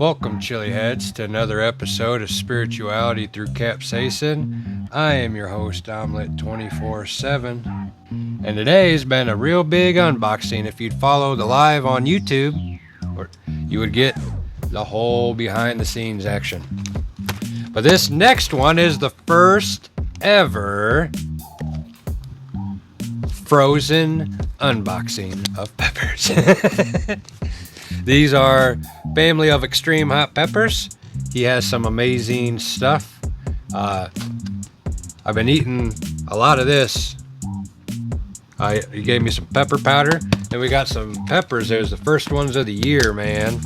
Welcome, chili heads, to another episode of Spirituality Through Capsaicin. I am your host, Omelet 24/7, and today's been a real big unboxing. If you'd follow the live on YouTube, you would get the whole behind-the-scenes action. But this next one is the first ever frozen unboxing of peppers. These are family of extreme hot peppers. He has some amazing stuff. I've been eating a lot of this. He gave me some pepper powder, and we got some peppers. There's the first ones of the year, man.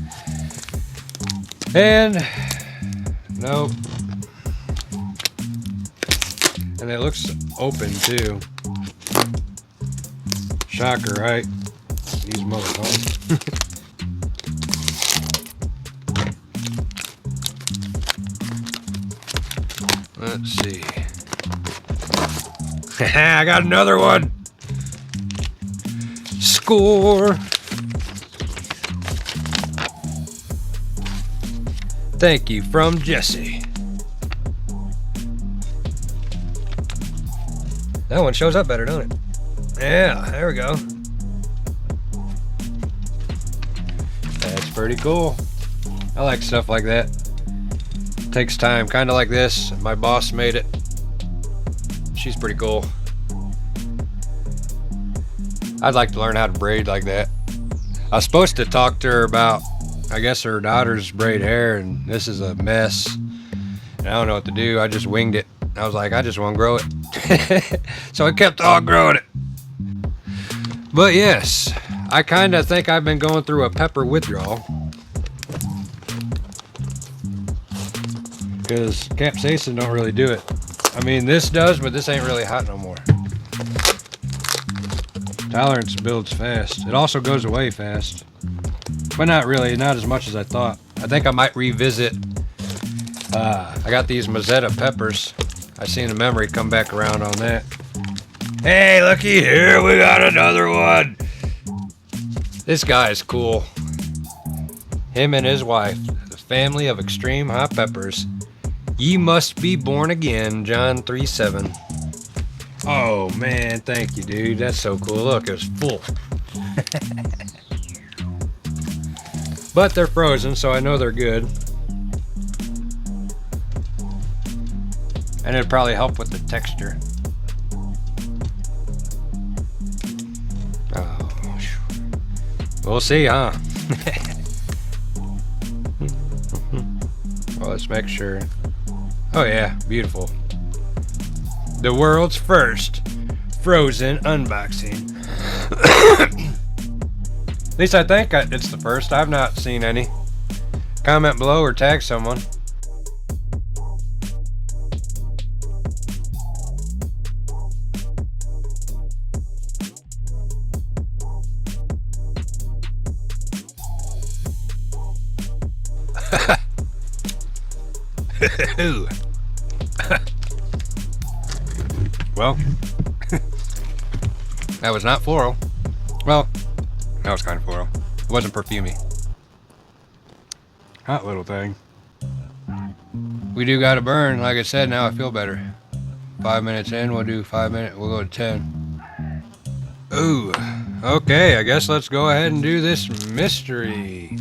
And nope. And it looks open too. Shocker, right? These motherfuckers. Let's see. I got another one. Score. Thank you from Jesse. That one shows up better, don't it? Yeah, there we go. That's pretty cool. I like stuff like that. Takes time, kind of like this. My boss made it. She's pretty cool. I'd like to learn how to braid like that. I was supposed to talk to her about, I guess, her daughter's braid hair, and this is a mess. And I don't know what to do. I just winged it. I was like, I just want to grow it. So I kept on growing it. But yes, I kind of think I've been going through a pepper withdrawal. Because capsaicin don't really do it. I mean, this does, but this ain't really hot no more. Tolerance builds fast. It also goes away fast. But not really, not as much as I thought. I think I might revisit. I got these Mazetta peppers. I seen the memory come back around on that. Hey, looky here, we got another one. This guy is cool. Him and his wife, the family of extreme hot peppers. Ye must be born again, John 3:7. Oh man, thank you, dude. That's so cool. Look, it's full. But they're frozen, so I know they're good. And it'd probably help with the texture. Oh, we'll see, huh? Well, let's make sure. Oh yeah, beautiful. The world's first frozen unboxing. At least I think it's the first. I've not seen any. Comment below or tag someone. Well, that was not floral. Well, that was kind of floral. It wasn't perfumey. Hot little thing. We do got to burn. Like I said, now I feel better. 5 minutes in, we'll do 5 minutes. We'll go to 10. Ooh. Okay, I guess let's go ahead and do this mystery.